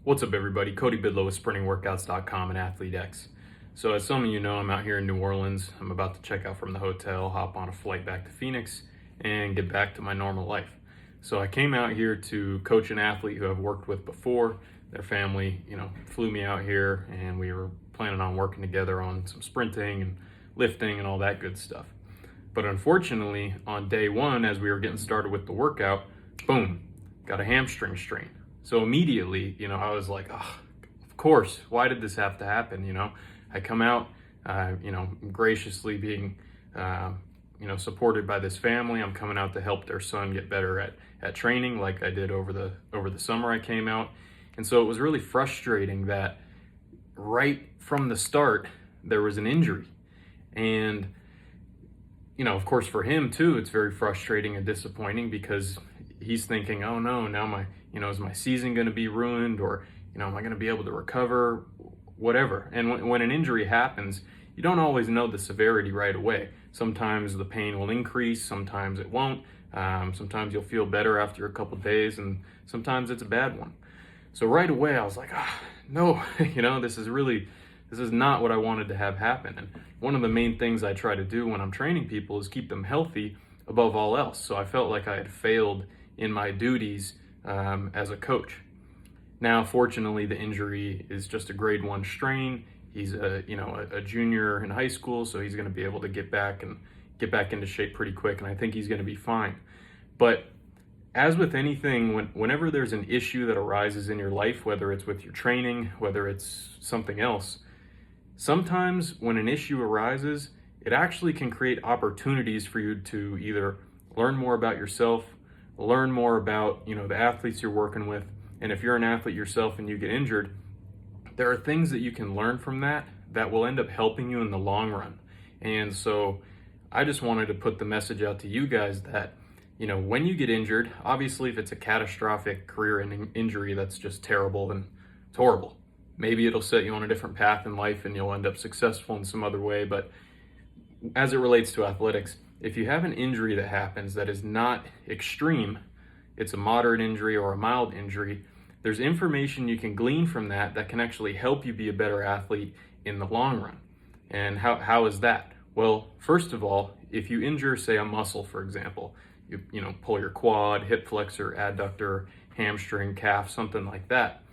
What's up, everybody? Cody Bidlow with sprintingworkouts.com and ATHLETE.X. So as some of you know, I'm out here in New Orleans. I'm about to check out from the hotel, hop on a flight back to Phoenix, and get back to my normal life. So I came out here to coach an athlete who I've worked with before. Their family, flew me out here, and we were planning on working together on some sprinting and lifting and all that good stuff. But unfortunately, on day one, as we were getting started with the workout, boom, got a hamstring strain. So immediately, I was like, oh, of course, why did this have to happen? I come out, graciously being, supported by this family. I'm coming out to help their son get better at training like I did over the summer I came out. And so it was really frustrating that right from the start, there was an injury. And, of course, for him too, it's very frustrating and disappointing because he's thinking, oh no, now is my season going to be ruined, or, am I going to be able to recover, whatever. And when an injury happens, you don't always know the severity right away. Sometimes the pain will increase, sometimes it won't. Sometimes you'll feel better after a couple days, and sometimes it's a bad one. So right away I was like, no, this is not what I wanted to have happen. And one of the main things I try to do when I'm training people is keep them healthy above all else. So I felt like I had failed in my duties as a coach. Now, fortunately, the injury is just a grade 1 strain. He's a junior in high school, so he's going to be able to get back into shape pretty quick, and I think he's going to be fine. But as with anything, whenever there's an issue that arises in your life, whether it's with your training, whether it's something else, sometimes when an issue arises, it actually can create opportunities for you to either learn more about yourself, learn more about, the athletes you're working with. And if you're an athlete yourself and you get injured, there are things that you can learn from that will end up helping you in the long run. And so I just wanted to put the message out to you guys that, when you get injured, obviously if it's a catastrophic career-ending injury, that's just terrible and it's horrible. Maybe it'll set you on a different path in life and you'll end up successful in some other way. But as it relates to athletics, if you have an injury that happens that is not extreme, it's a moderate injury or a mild injury, there's information you can glean from that can actually help you be a better athlete in the long run. And how is that? Well, first of all, if you injure, say, a muscle, for example, you pull your quad, hip flexor, adductor, hamstring, calf, something like that,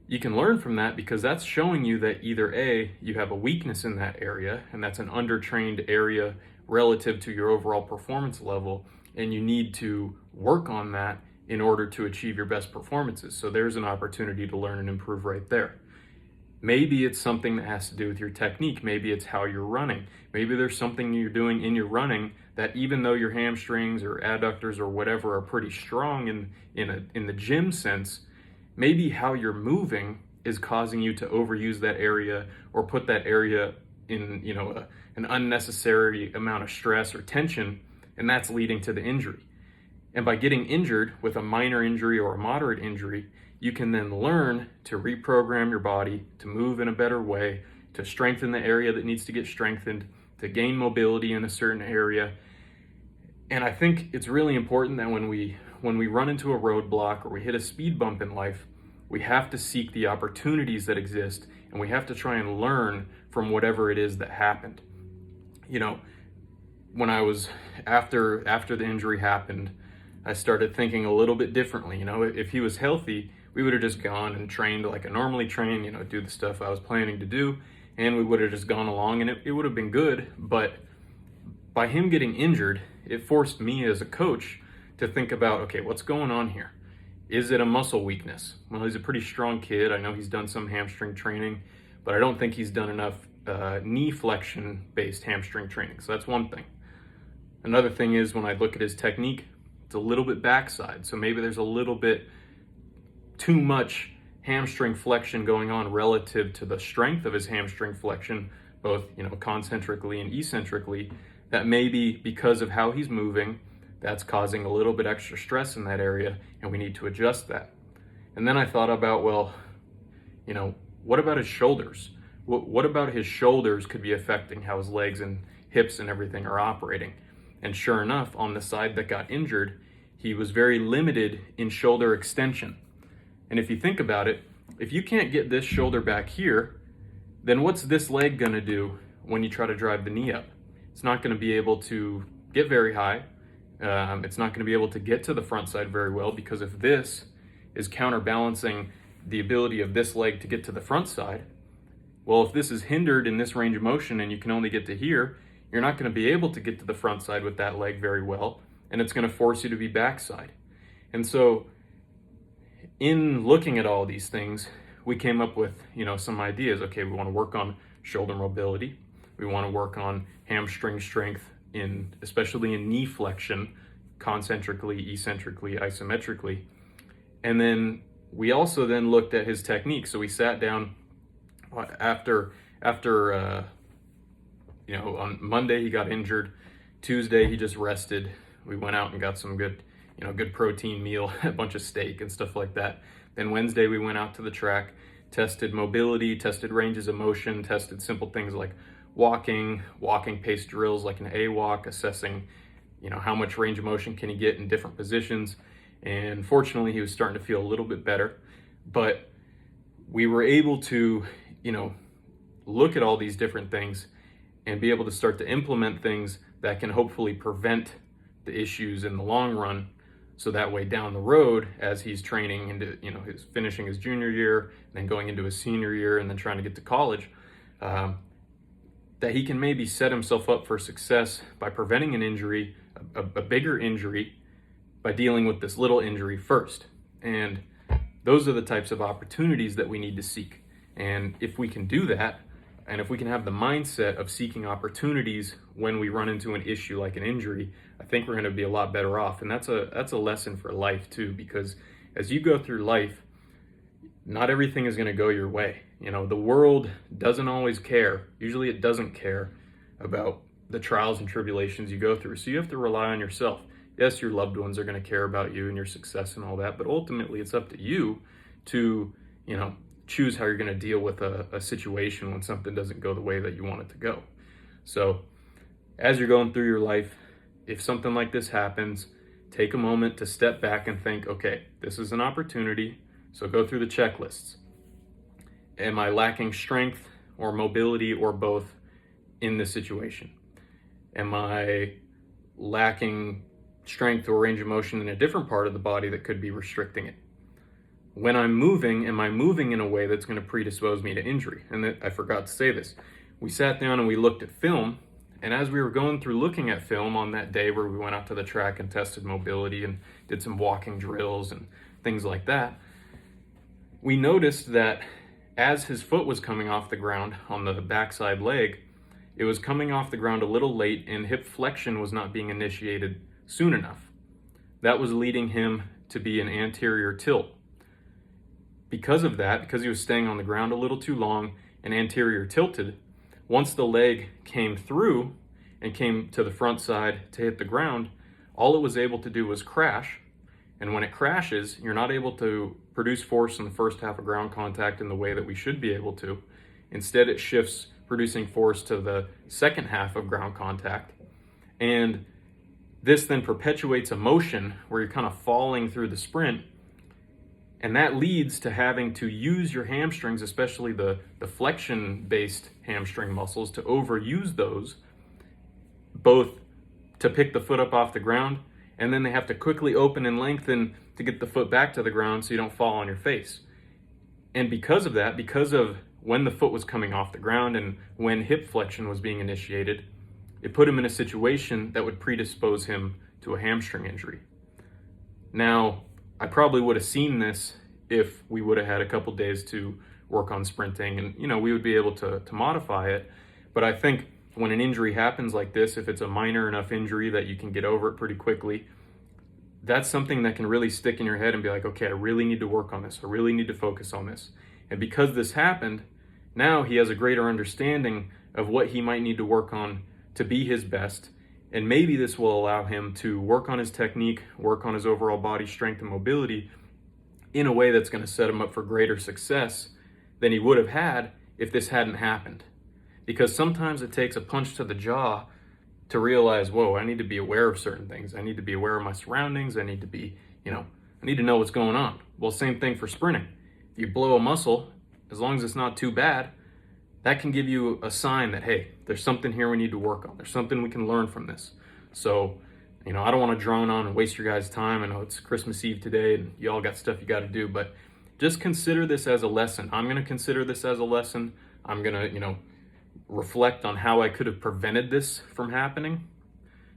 you can learn from that because that's showing you that either A, you have a weakness in that area, and that's an undertrained area relative to your overall performance level, and you need to work on that in order to achieve your best performances. So there's an opportunity to learn and improve right there. Maybe it's something that has to do with your technique. Maybe it's how you're running. Maybe there's something you're doing in your running that, even though your hamstrings or adductors or whatever are pretty strong in the gym sense, maybe how you're moving is causing you to overuse that area or put that area in an unnecessary amount of stress or tension, and that's leading to the injury. And by getting injured with a minor injury or a moderate injury, you can then learn to reprogram your body to move in a better way, to strengthen the area that needs to get strengthened, to gain mobility in a certain area. And I think it's really important that when we run into a roadblock or we hit a speed bump in life, we have to seek the opportunities that exist, and we have to try and learn from whatever it is that happened. When I was after the injury happened, I started thinking a little bit differently. If he was healthy, we would have just gone and trained like I normally train, do the stuff I was planning to do, and we would have just gone along, and it would have been good. But by him getting injured, it forced me as a coach to think about, okay, what's going on here? Is it a muscle weakness? Well, he's a pretty strong kid. I know he's done some hamstring training, but I don't think he's done enough knee flexion-based hamstring training. So that's one thing. Another thing is, when I look at his technique, it's a little bit backside. So maybe there's a little bit too much hamstring flexion going on relative to the strength of his hamstring flexion, both concentrically and eccentrically, that maybe because of how he's moving, that's causing a little bit extra stress in that area, and we need to adjust that. And then I thought about, well, what about his shoulders? What about his shoulders could be affecting how his legs and hips and everything are operating? And sure enough, on the side that got injured, he was very limited in shoulder extension. And if you think about it, if you can't get this shoulder back here, then what's this leg going to do when you try to drive the knee up? It's not going to be able to get very high. It's not going to be able to get to the front side very well, because if this is counterbalancing the ability of this leg to get to the front side, well, if this is hindered in this range of motion and you can only get to here, you're not going to be able to get to the front side with that leg very well, and it's going to force you to be backside. And so in looking at all these things, we came up with, some ideas. Okay, we want to work on shoulder mobility. We want to work on hamstring strength, especially in knee flexion, concentrically, eccentrically, isometrically. And then we also then looked at his technique. So we sat down after on Monday he got injured. Tuesday he just rested. We went out and got some good protein meal, a bunch of steak and stuff like that. Then Wednesday we went out to the track, tested mobility, tested ranges of motion, tested simple things like walking pace drills like an A walk, assessing, how much range of motion can he get in different positions. And fortunately, he was starting to feel a little bit better. But we were able to, look at all these different things and be able to start to implement things that can hopefully prevent the issues in the long run. So that way down the road, as he's training into, his finishing his junior year, and then going into his senior year, and then trying to get to college, that he can maybe set himself up for success by preventing an injury, a bigger injury, by dealing with this little injury first. And those are the types of opportunities that we need to seek. And if we can do that, and if we can have the mindset of seeking opportunities when we run into an issue like an injury, I think we're going to be a lot better off. And that's a lesson for life too, because as you go through life, not everything is going to go your way. The world doesn't always care. Usually it doesn't care about the trials and tribulations you go through. So you have to rely on yourself. Yes, your loved ones are going to care about you and your success and all that, but ultimately it's up to you to, choose how you're going to deal with a situation when something doesn't go the way that you want it to go. So as you're going through your life, if something like this happens, take a moment to step back and think, okay, this is an opportunity. So go through the checklists. Am I lacking strength or mobility or both in this situation? Am I lacking strength or range of motion in a different part of the body that could be restricting it? When I'm moving, am I moving in a way that's going to predispose me to injury? And I forgot to say this. We sat down and we looked at film, and as we were going through looking at film on that day where we went out to the track and tested mobility and did some walking drills and things like that, we noticed that as his foot was coming off the ground on the backside leg, it was coming off the ground a little late, and hip flexion was not being initiated soon enough. That was leading him to be an anterior tilt. Because of that, because he was staying on the ground a little too long and anterior tilted, once the leg came through and came to the front side to hit the ground, all it was able to do was crash. And when it crashes, you're not able to produce force in the first half of ground contact in the way that we should be able to. Instead, it shifts producing force to the second half of ground contact. And this then perpetuates a motion where you're kind of falling through the sprint. And that leads to having to use your hamstrings, especially the flexion-based hamstring muscles, to overuse those, both to pick the foot up off the ground, and then they have to quickly open and lengthen to get the foot back to the ground so you don't fall on your face. And because of that, because of when the foot was coming off the ground and when hip flexion was being initiated, it put him in a situation that would predispose him to a hamstring injury. Now, I probably would have seen this if we would have had a couple days to work on sprinting, and we would be able to modify it. But I think when an injury happens like this, if it's a minor enough injury that you can get over it pretty quickly, that's something that can really stick in your head and be like, okay, I really need to work on this. I really need to focus on this. And because this happened, now he has a greater understanding of what he might need to work on to be his best. And maybe this will allow him to work on his technique, work on his overall body strength and mobility in a way that's going to set him up for greater success than he would have had if this hadn't happened. Because sometimes it takes a punch to the jaw to realize, whoa, I need to be aware of certain things. I need to be aware of my surroundings. I need to be, I need to know what's going on. Well, same thing for sprinting. If you blow a muscle, as long as it's not too bad, that can give you a sign that, hey, there's something here we need to work on. There's something we can learn from this. So, I don't want to drone on and waste your guys' time. I know it's Christmas Eve today and you all got stuff you got to do, but just consider this as a lesson. I'm going to consider this as a lesson. I'm going to, reflect on how I could have prevented this from happening.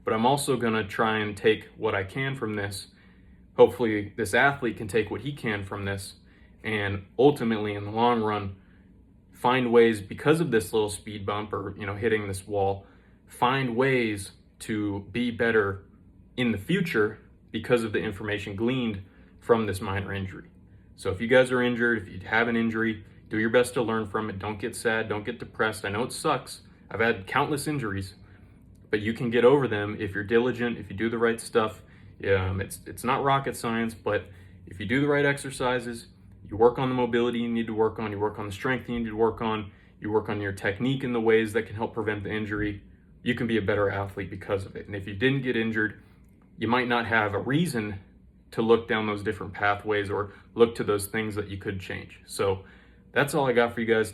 But I'm also going to try and take what I can from this. Hopefully this athlete can take what he can from this, and ultimately in the long run, find ways, because of this little speed bump or, hitting this wall, find ways to be better in the future because of the information gleaned from this minor injury. So if you guys are injured, if you have an injury, do your best to learn from it. Don't get sad, don't get depressed. I know it sucks. I've had countless injuries, but you can get over them if you're diligent, if you do the right stuff. It's not rocket science, but if you do the right exercises, you work on the mobility you need to work on, you work on the strength you need to work on, you work on your technique in the ways that can help prevent the injury, you can be a better athlete because of it. And if you didn't get injured, you might not have a reason to look down those different pathways or look to those things that you could change. So that's all I got for you guys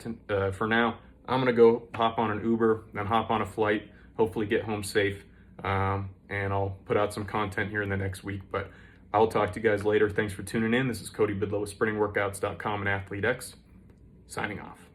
for now. I'm gonna go hop on an Uber, then hop on a flight, hopefully get home safe, and I'll put out some content here in the next week. But I'll talk to you guys later. Thanks for tuning in. This is Cody Bidlow with SprintingWorkouts.com and ATHLETE.X, signing off.